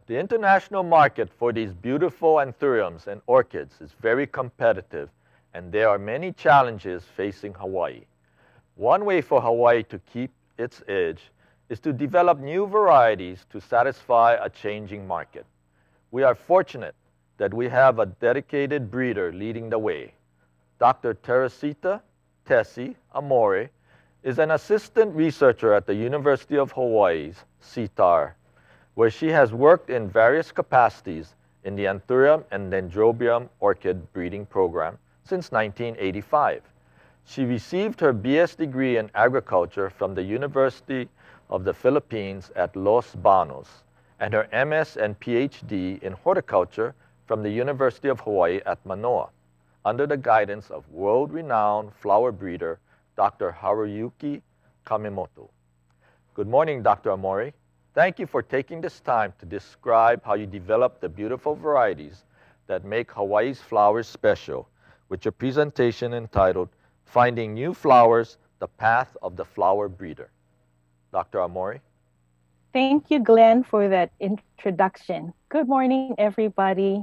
The international market for these beautiful anthuriums and orchids is very competitive, and there are many challenges facing Hawaii. One way for Hawaii to keep its edge is to develop new varieties to satisfy a changing market. We are fortunate that we have a dedicated breeder leading the way. Dr. Teresita Amore is an assistant researcher at the University of Hawaii's CTAHR, where she has worked in various capacities in the Anthurium and Dendrobium orchid breeding program since 1985. She received her BS degree in agriculture from the University of the Philippines at Los Banos and her MS and Ph.D. in horticulture from the University of Hawaii at Manoa, under the guidance of world-renowned flower breeder Dr. Haruyuki Kamemoto. Good morning, Dr. Amore. Thank you for taking this time to describe how you develop the beautiful varieties that make Hawaii's flowers special, with your presentation entitled Finding New Flowers, the Path of the Flower Breeder. Dr. Amore? Thank you, Glenn, for that introduction. Good morning, everybody.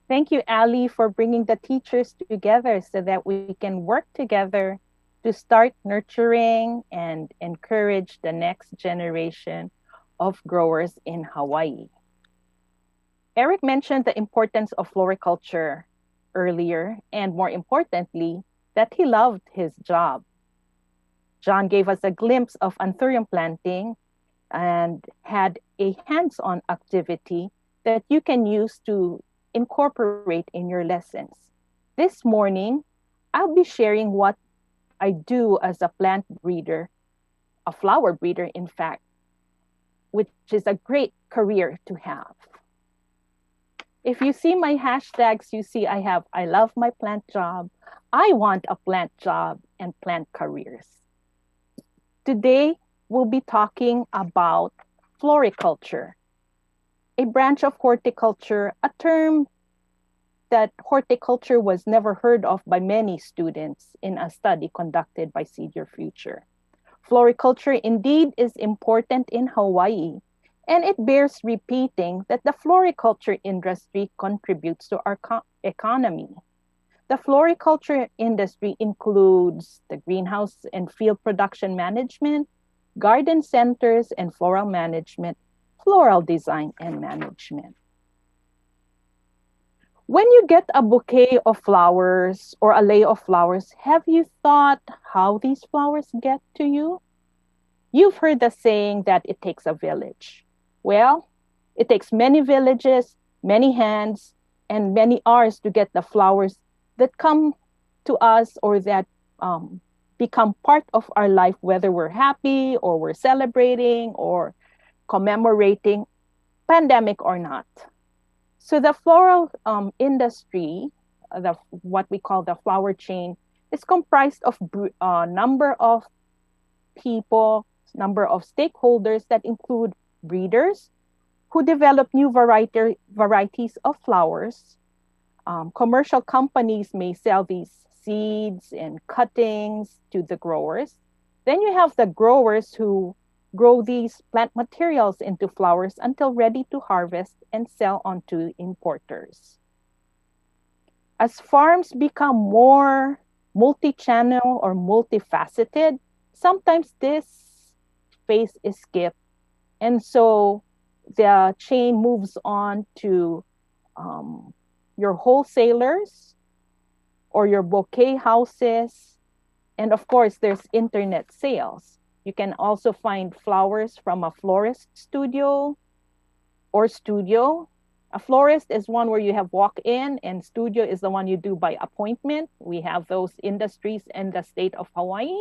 Thank you, Ali, for bringing the teachers together so that we can work together to start nurturing and encourage the next generation of growers in Hawaii. Eric mentioned the importance of floriculture earlier, and more importantly, that he loved his job. John gave us a glimpse of anthurium planting and had a hands-on activity that you can use to incorporate in your lessons. This morning, I'll be sharing what I do as a plant breeder, a flower breeder, in fact, which is a great career to have. If you see my hashtags, you see I love my plant job, I want a plant job, and plant careers. Today, we'll be talking about floriculture, a branch of horticulture, a term that horticulture was never heard of by many students in a study conducted by Seed Your Future. Floriculture indeed is important in Hawaii, and it bears repeating that the floriculture industry contributes to our economy. The floriculture industry includes the greenhouse and field production management, garden centers and floral management, floral design and management. When you get a bouquet of flowers or a lei of flowers, have you thought how these flowers get to you? You've heard the saying that it takes a village. Well, it takes many villages, many hands, and many hours to get the flowers that come to us or that become part of our life, whether we're happy or we're celebrating or commemorating, pandemic or not. So the floral industry, what we call the flower chain, is comprised of a number of people, number of stakeholders that include breeders who develop new varieties of flowers. Commercial companies may sell these seeds and cuttings to the growers. Then you have the growers who grow these plant materials into flowers until ready to harvest and sell on to importers. As farms become more multi-channel or multifaceted, sometimes this phase is skipped. And so the chain moves on to your wholesalers or your bouquet houses. And of course, there's internet sales. You can also find flowers from a florist studio or studio. A florist is one where you have walk-in, and studio is the one you do by appointment. We have those industries in the state of Hawaii.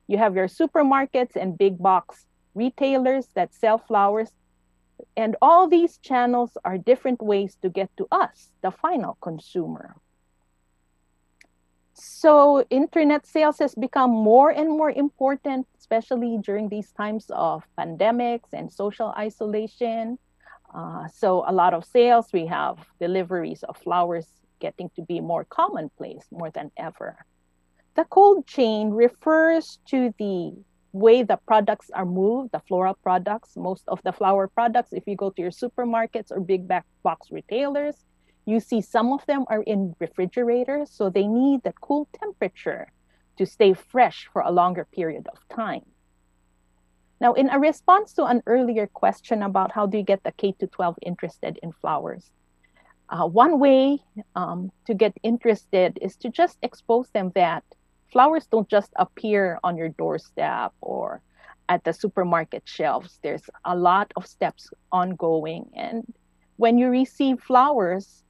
You have your supermarkets and big box retailers that sell flowers. And all these channels are different ways to get to us, the final consumer. So internet sales has become more and more important, especially during these times of pandemics and social isolation. So a lot of sales, we have deliveries of flowers getting to be more commonplace, more than ever. The cold chain refers to the way the products are moved, the floral products, most of the flower products, if you go to your supermarkets or big box retailers, you see some of them are in refrigerators, so they need that cool temperature to stay fresh for a longer period of time. Now, in a response to an earlier question about how do you get the K-12 interested in flowers, one way to get interested is to just expose them that flowers don't just appear on your doorstep or at the supermarket shelves. There's a lot of steps ongoing. And when you receive flowers,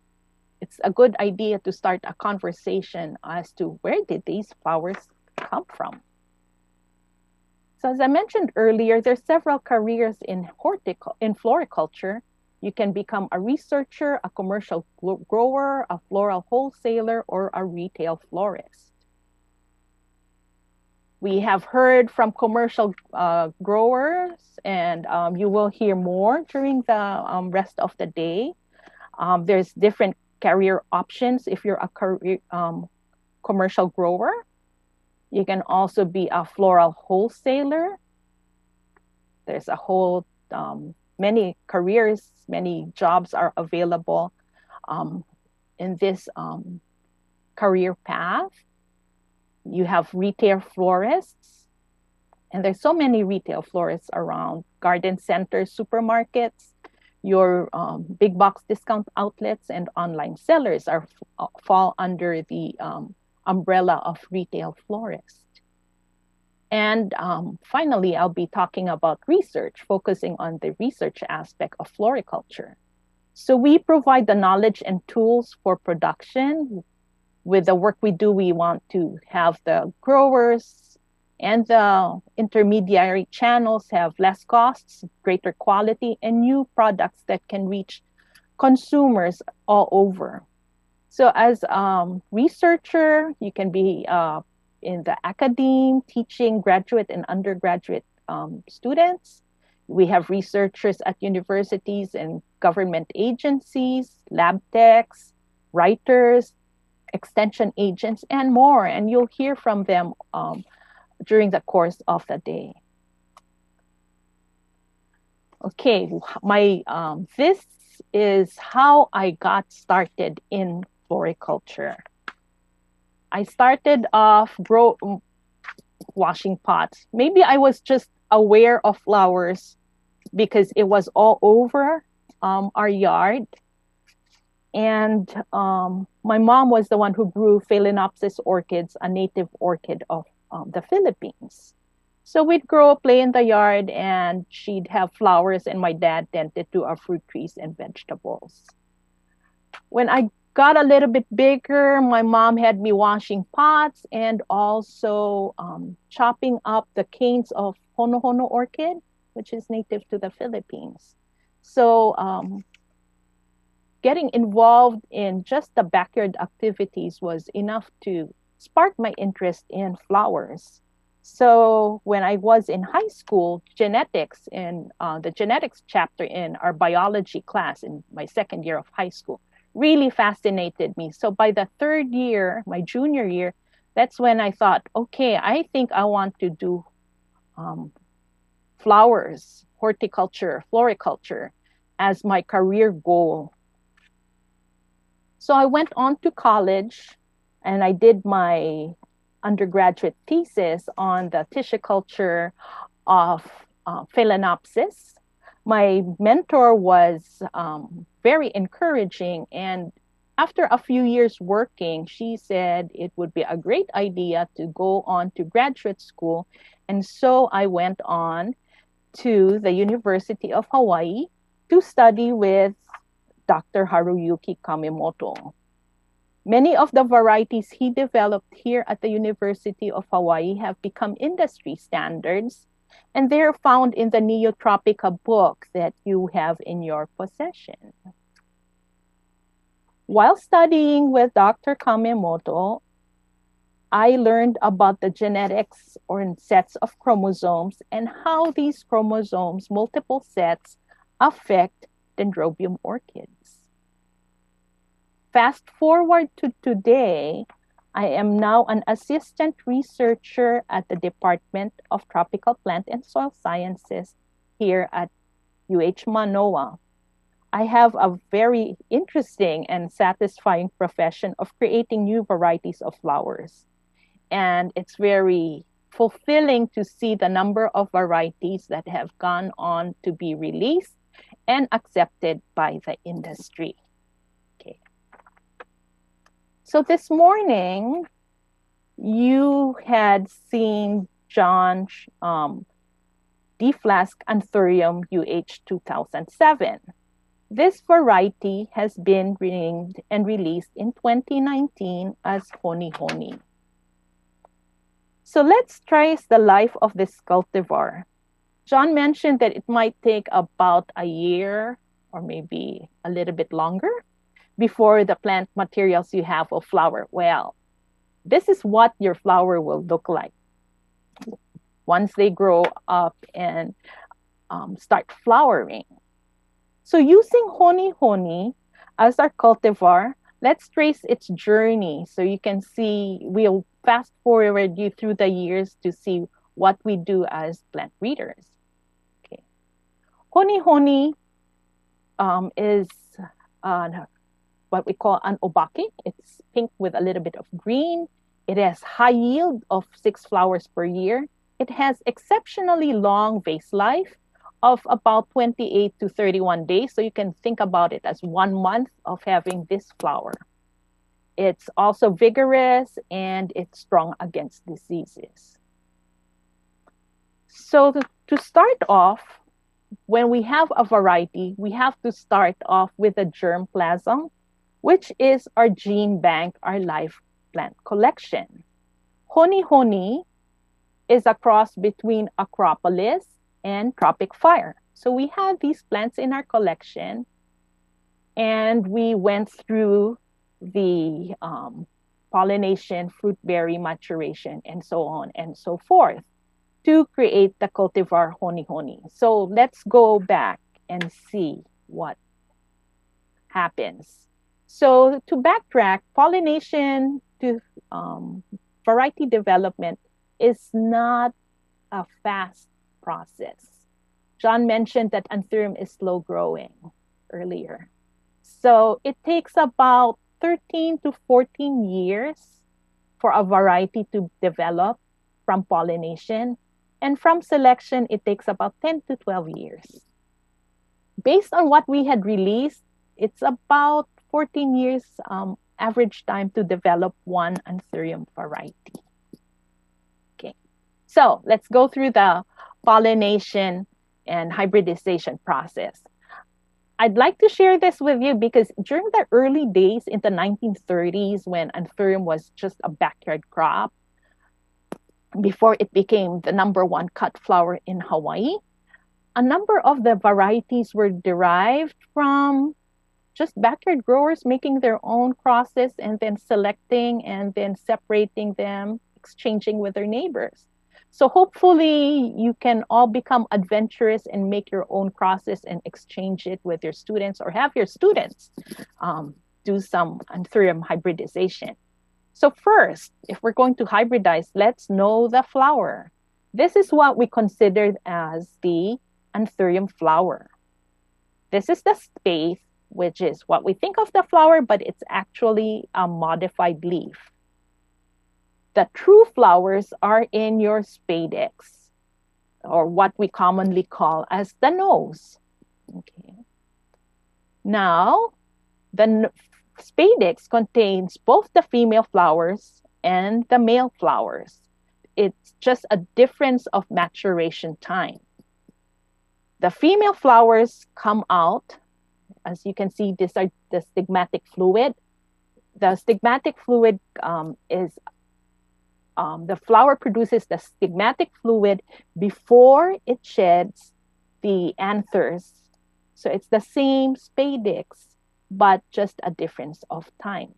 it's a good idea to start a conversation as to where did these flowers come from. So as I mentioned earlier, there's several careers in floriculture. You can become a researcher, a commercial grower, a floral wholesaler, or a retail florist. We have heard from commercial growers, and you will hear more during the rest of the day. There's different career options if you're a commercial grower. You can also be a floral wholesaler. There's a whole, many careers, many jobs are available in this career path. You have retail florists, and there's so many retail florists around. Garden centers, supermarkets, your big box discount outlets, and online sellers fall under the umbrella of retail florist. And finally, I'll be talking about research, focusing on the research aspect of floriculture. So we provide the knowledge and tools for production. With the work we do, we want to have the growers and the intermediary channels have less costs, greater quality, and new products that can reach consumers all over. So as a researcher, you can be in the academe, teaching graduate and undergraduate students. We have researchers at universities and government agencies, lab techs, writers, extension agents, and more. And you'll hear from them during the course of the day. Okay, this is how I got started in floriculture. I started off washing pots. Maybe I was just aware of flowers because it was all over our yard. And my mom was the one who grew Phalaenopsis orchids, a native orchid of the Philippines. So we'd grow, play in the yard, and she'd have flowers, and my dad tended to our fruit trees and vegetables. When I got a little bit bigger, my mom had me washing pots and also chopping up the canes of Hono orchid, which is native to the Philippines. So getting involved in just the backyard activities was enough to spark my interest in flowers. So when I was in high school, genetics in the genetics chapter in our biology class in my second year of high school really fascinated me. So by the third year, my junior year, that's when I thought, okay, I think I want to do flowers, horticulture, floriculture as my career goal. So I went on to college and I did my undergraduate thesis on the tissue culture of Phalaenopsis. My mentor was very encouraging, and after a few years working, she said it would be a great idea to go on to graduate school. And so I went on to the University of Hawaii to study with Dr. Haruyuki Kamemoto. Many of the varieties he developed here at the University of Hawaii have become industry standards, and they're found in the Neotropica book that you have in your possession. While studying with Dr. Kamemoto, I learned about the genetics or sets of chromosomes and how these chromosomes, multiple sets, affect Dendrobium orchids. Fast forward to today, I am now an assistant researcher at the Department of Tropical Plant and Soil Sciences here at UH-Manoa. I have a very interesting and satisfying profession of creating new varieties of flowers. And it's very fulfilling to see the number of varieties that have gone on to be released and accepted by the industry. Okay. So this morning, you had seen John's D-Flask Anthurium UH 2007. This variety has been named and released in 2019 as Honi Honi. So let's trace the life of this cultivar. John mentioned that it might take about a year or maybe a little bit longer before the plant materials you have will flower. Well, this is what your flower will look like once they grow up and start flowering. So using Honi Honi as our cultivar, let's trace its journey. So you can see, we'll fast forward you through the years to see what we do as plant breeders. Okay. Honi Honi is what we call an obake. It's pink with a little bit of green. It has high yield of 6 flowers per year. It has exceptionally long vase life of about 28 to 31 days. So you can think about it as 1 month of having this flower. It's also vigorous and it's strong against diseases. So to start off, when we have a variety, we have to start off with a germplasm, which is our gene bank, our live plant collection. Honi Honi is a cross between Acropolis and Tropic Fire. So we have these plants in our collection, and we went through the pollination, fruit berry maturation, and so on and so forth to create the cultivar Honi Honi. So let's go back and see what happens. So to backtrack, pollination to variety development is not a fast process. John mentioned that Anthurium is slow growing earlier. So it takes about 13 to 14 years for a variety to develop from pollination. And from selection, it takes about 10 to 12 years. Based on what we had released, it's about 14 years average time to develop one Anthurium variety. Okay, so let's go through the pollination and hybridization process. I'd like to share this with you because during the early days in the 1930s, when Anthurium was just a backyard crop, before it became the #1 cut flower in Hawaii, a number of the varieties were derived from just backyard growers making their own crosses and then selecting and then separating them, exchanging with their neighbors. So hopefully you can all become adventurous and make your own crosses and exchange it with your students, or have your students do some Anthurium hybridization. So first, if we're going to hybridize, let's know the flower. This is what we considered as the Anthurium flower. This is the spathe, which is what we think of the flower, but it's actually a modified leaf. The true flowers are in your spadix, or what we commonly call as the nose. Okay. Now, the spadix contains both the female flowers and the male flowers. It's just a difference of maturation time. The female flowers come out. As you can see, these are the stigmatic fluid. The stigmatic fluid is the flower produces the stigmatic fluid before it sheds the anthers. So it's the same spadix, but just a difference of time.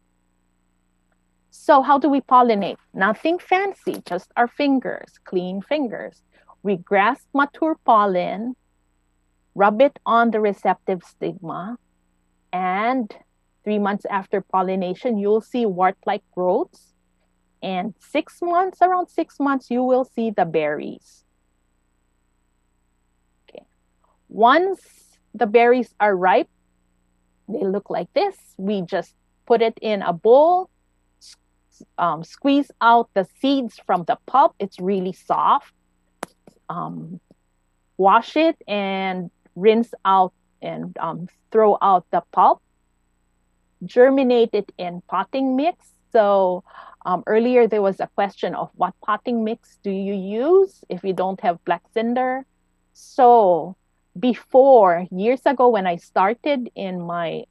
So how do we pollinate? Nothing fancy, just our fingers, clean fingers. We grasp mature pollen, rub it on the receptive stigma, and 3 months after pollination, you'll see wart-like growths. And 6 months, around 6 months, you will see the berries. Okay. Once the berries are ripe, they look like this. We just put it in a bowl, squeeze out the seeds from the pulp. It's really soft. Wash it and rinse out and throw out the pulp. Germinate it in potting mix. So earlier there was a question of what potting mix do you use if you don't have black cinder. So before, years ago when I started in my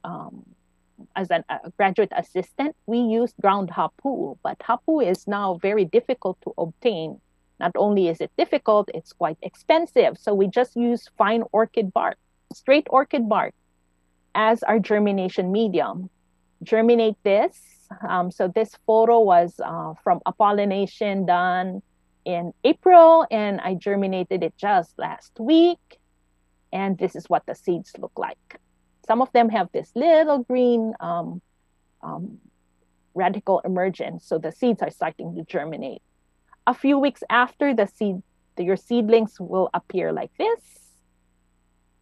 as a graduate assistant, we used ground hapu, but hapu is now very difficult to obtain. Not only is it difficult, it's quite expensive. So we just use fine orchid bark, straight orchid bark as our germination medium. Germinate this. So this photo was from a pollination done in April, and I germinated it just last week. And this is what the seeds look like. Some of them have this little green radical emergence, so the seeds are starting to germinate. A few weeks after, your seedlings will appear like this.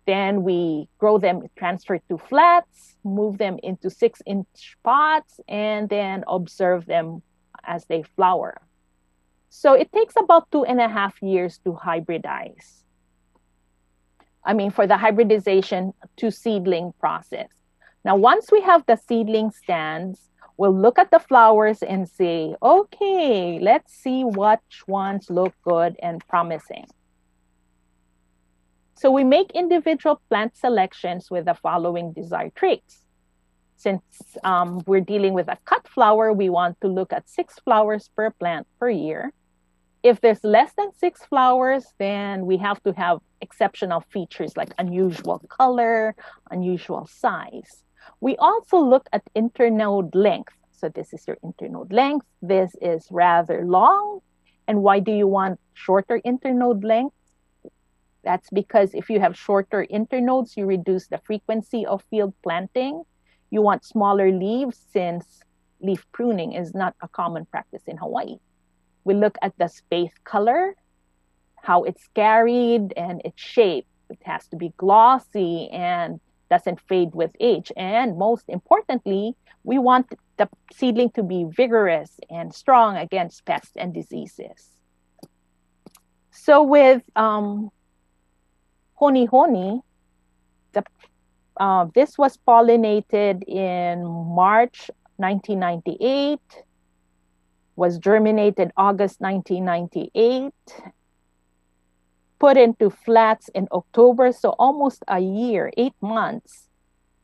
Then we grow them, transfer to flats, move them into 6-inch pots, and then observe them as they flower. So it takes about 2.5 years to hybridize. I mean, for the hybridization to seedling process. Now, once we have the seedling stands, we'll look at the flowers and say, okay, let's see which ones look good and promising. So we make individual plant selections with the following desired traits. Since we're dealing with a cut flower, we want to look at 6 flowers per plant per year. If there's less than 6 flowers, then we have to have exceptional features like unusual color, unusual size. We also look at internode length. So this is your internode length. This is rather long. And why do you want shorter internode length? That's because if you have shorter internodes, you reduce the frequency of field planting. You want smaller leaves since leaf pruning is not a common practice in Hawaii. We look at the spathe color, how it's carried, and its shape. It has to be glossy and doesn't fade with age. And most importantly, we want the seedling to be vigorous and strong against pests and diseases. So with Honi Honi, this was pollinated in March 1998. Was germinated August 1998, put into flats in October, so almost a year, 8 months.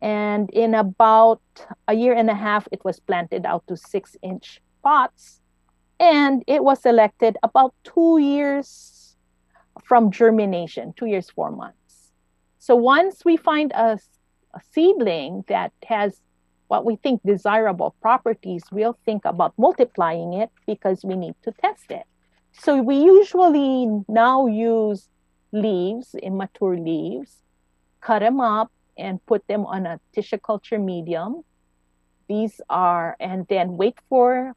And in about a year and a half, it was planted out to 6-inch pots. And it was selected about 2 years from germination, 2 years, 4 months. So once we find a seedling that has what we think desirable properties, we'll think about multiplying it because we need to test it. So we usually now use leaves, immature leaves, cut them up and put them on a tissue culture medium. These are, and then wait for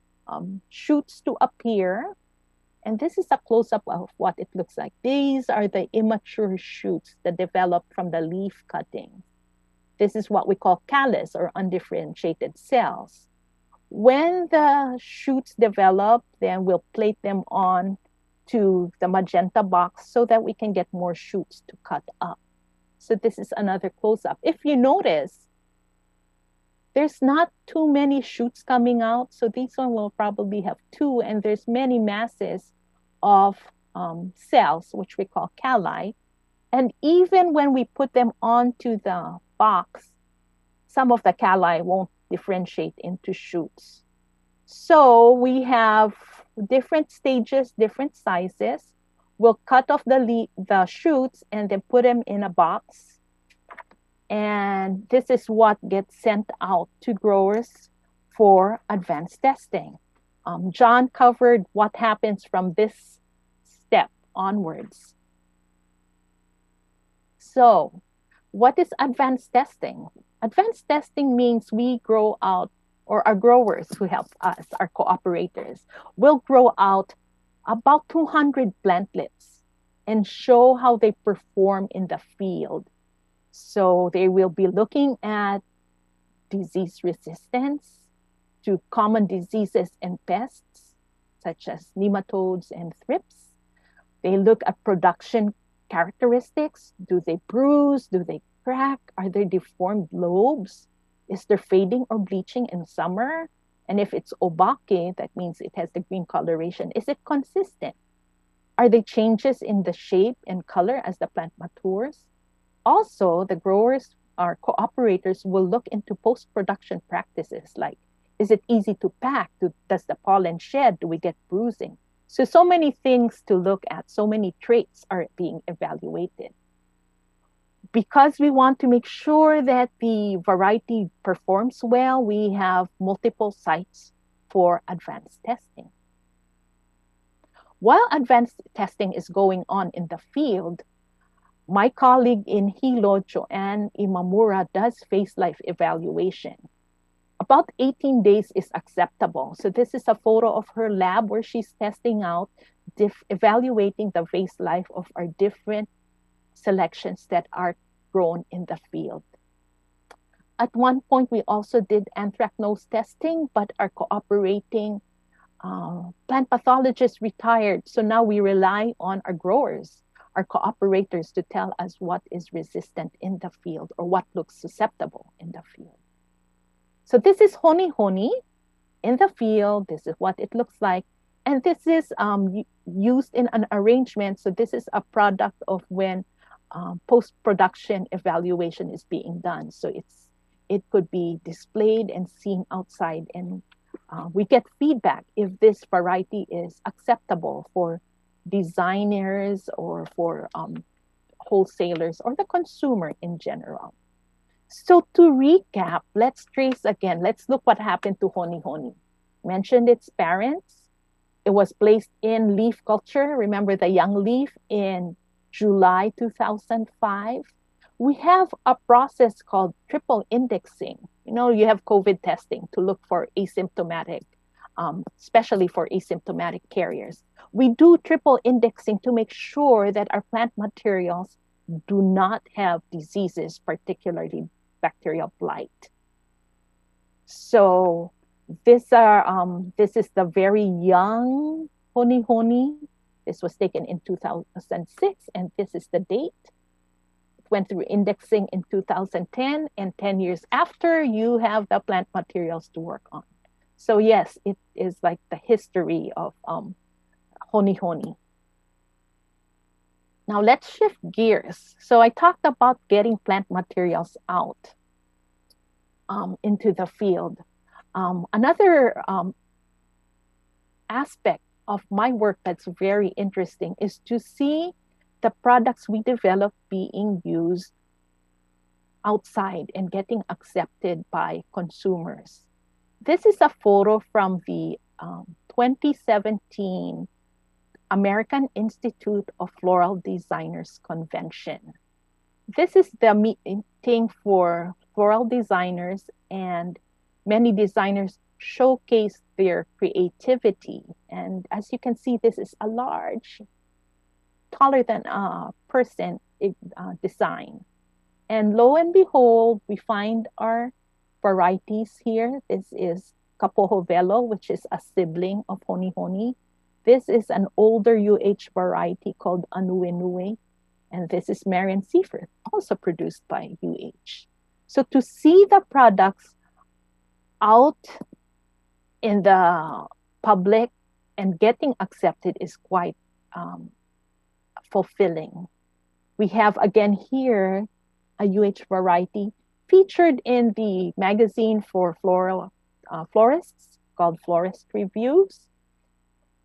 shoots to appear. And this is a close-up of what it looks like. These are the immature shoots that develop from the leaf cutting. This is what we call callus or undifferentiated cells. When the shoots develop, then we'll plate them on to the magenta box so that we can get more shoots to cut up. So this is another close-up. If you notice, there's not too many shoots coming out. So these one will probably have 2, and there's many masses of cells, which we call calli. And even when we put them onto the box, some of the calli won't differentiate into shoots. So we have different stages, different sizes. We'll cut off the shoots and then put them in a box. And this is what gets sent out to growers for advanced testing. John covered what happens from this step onwards. So what is advanced testing? Advanced testing means we grow out or our growers who help us, our cooperators, will grow out about 200 plantlets and show how they perform in the field. So they will be looking at disease resistance to common diseases and pests, such as nematodes and thrips. They look at production characteristics. Do they bruise? Do they crack? Are there deformed lobes? Is there fading or bleaching in summer? And if it's obake, that means it has the green coloration. Is it consistent? Are there changes in the shape and color as the plant matures? Also, the growers, our cooperators, will look into post-production practices like, is it easy to pack? Does the pollen shed? Do we get bruising? So many things to look at, so many traits are being evaluated. Because we want to make sure that the variety performs well, we have multiple sites for advanced testing. While advanced testing is going on in the field, my colleague in Hilo, Joanne Imamura, does phase life evaluation. About 18 days is acceptable. So this is a photo of her lab where she's testing out, evaluating the phase life of our different selections that are grown in the field. At one point, we also did anthracnose testing, but our cooperating plant pathologist retired. So now we rely on our growers, our cooperators, to tell us what is resistant in the field or what looks susceptible in the field. So this is honey in the field. This is what it looks like. And this is used in an arrangement. So this is a product of when post-production evaluation is being done. So it could be displayed and seen outside, and we get feedback if this variety is acceptable for designers or for wholesalers or the consumer in general. So to recap, let's trace again. Let's look what happened to honey. Mentioned its parents. It was placed in leaf culture. Remember the young leaf in July 2005. We have a process called triple indexing. You know, you have COVID testing to look for asymptomatic, especially for asymptomatic carriers. We do triple indexing to make sure that our plant materials do not have diseases, particularly bacterial blight. So this is the very young honey. This was taken in 2006, and this is the date. It went through indexing in 2010, and 10 years after, you have the plant materials to work on. So yes, it is like the history of honey. Now let's shift gears. So I talked about getting plant materials out into the field. Another aspect of my work that's very interesting is to see the products we develop being used outside and getting accepted by consumers. This is a photo from the 2017 American Institute of Floral Designers Convention. This is the meeting for floral designers, and many designers showcase their creativity. And as you can see, this is a large, taller than a person design. And lo and behold, we find our varieties here. This is Kapoho Velo, which is a sibling of honey. This is an older UH variety called Anuenue. And this is Marian Seaforth, also produced by UH. So to see the products out in the public and getting accepted is quite fulfilling. We have again here a UH variety featured in the magazine for florists called Florist Reviews.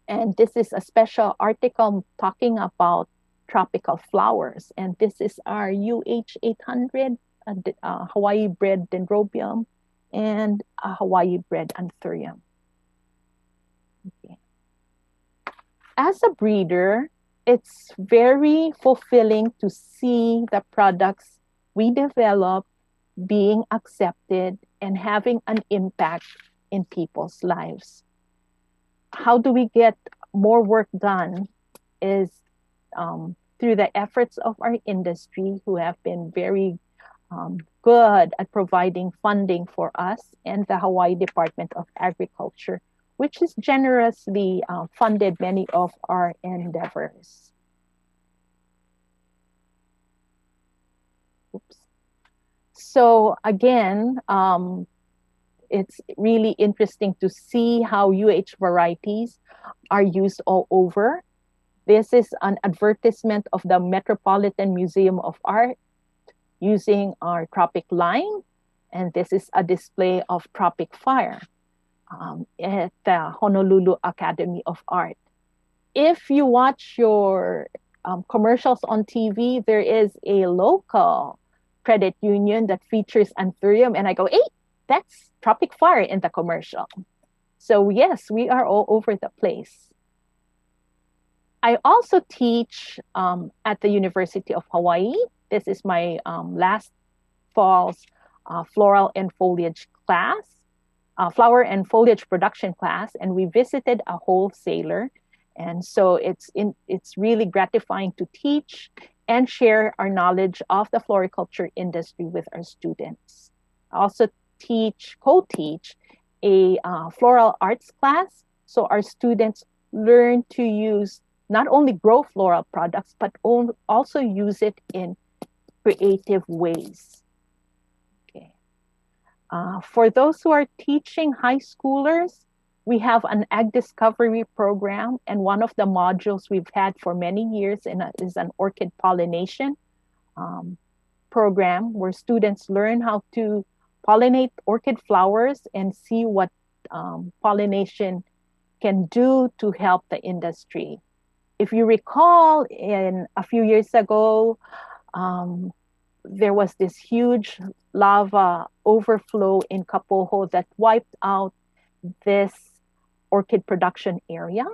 And this is a special article talking about tropical flowers. And this is our UH-800 Hawaii bred dendrobium and a Hawaii bred anthurium. Okay. As a breeder, it's very fulfilling to see the products we develop being accepted and having an impact in people's lives. How do we get more work done is through the efforts of our industry, who have been very good at providing funding for us, and the Hawaii Department of Agriculture, which has generously funded many of our endeavors. Oops. So again, it's really interesting to see how UH varieties are used all over. This is an advertisement of the Metropolitan Museum of Art using our tropic line, and this is a display of Tropic Fire at the Honolulu Academy of Art. If you watch your commercials on TV, there is a local credit union that features Anthurium, and I go, hey, that's Tropic Fire in the commercial. So yes, we are all over the place. I also teach at the University of Hawaii. This is my last fall's floral and foliage class, flower and foliage production class, and we visited a wholesaler. And so it's really gratifying to teach and share our knowledge of the floriculture industry with our students. I also co-teach a floral arts class, so our students learn to use not only grow floral products, but also use it in creative ways. Okay. For those who are teaching high schoolers, we have an ag discovery program, and one of the modules we've had for many years is an orchid pollination program, where students learn how to pollinate orchid flowers and see what pollination can do to help the industry. If you recall, a few years ago, there was this huge lava overflow in Kapoho that wiped out this orchid production area.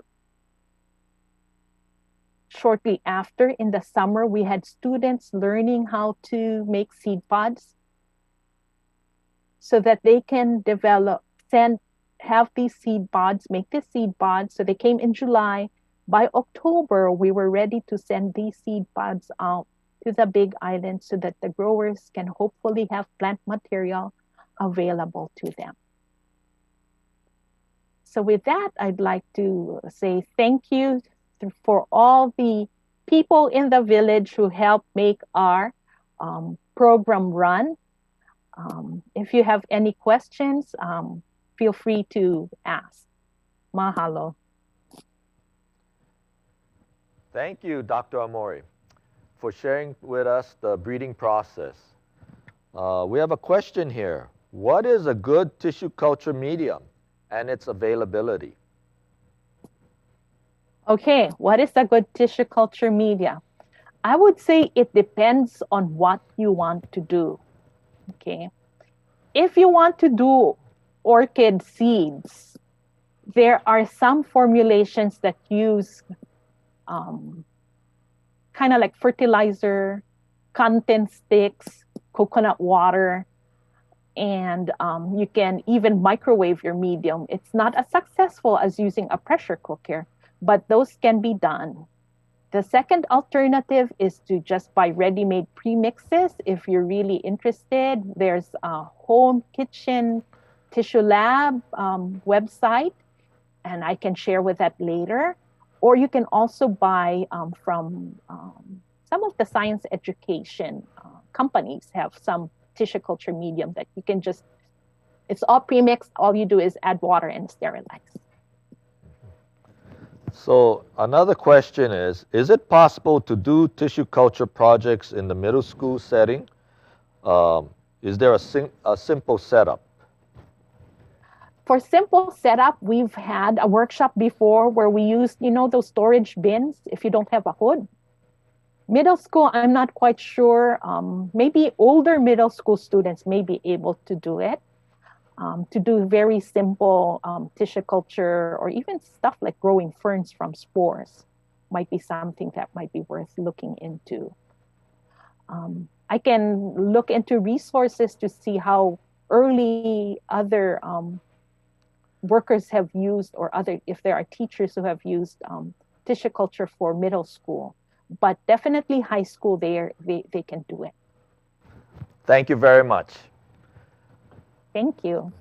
Shortly after, in the summer, we had students learning how to make seed pods so that they can have these seed pods, make the seed pods. So they came in July. By October, we were ready to send these seed pods out to the Big Island so that the growers can hopefully have plant material available to them. So with that, I'd like to say thank you for all the people in the village who helped make our program run. If you have any questions, feel free to ask. Mahalo. Thank you, Dr. Amore, for sharing with us the breeding process. We have a question here. What is a good tissue culture medium and its availability? Okay, what is a good tissue culture media? I would say it depends on what you want to do. Okay, if you want to do orchid seeds, there are some formulations that use kind of like fertilizer, content sticks, coconut water, and you can even microwave your medium. It's not as successful as using a pressure cooker, but those can be done. The second alternative is to just buy ready-made premixes. If you're really interested, there's a home kitchen tissue lab website, and I can share with that later. Or you can also buy from some of the science education companies have some tissue culture medium that you can just, it's all premixed. All you do is add water and sterilize. So another question is it possible to do tissue culture projects in the middle school setting? Is there a simple setup? For simple setup, we've had a workshop before where we used, those storage bins if you don't have a hood. Middle school, I'm not quite sure. Maybe older middle school students may be able to do it. To do very simple tissue culture, or even stuff like growing ferns from spores might be something that might be worth looking into. I can look into resources to see how early other workers have used, or if there are teachers who have used tissue culture for middle school, but definitely high school, they can do it. Thank you very much. Thank you.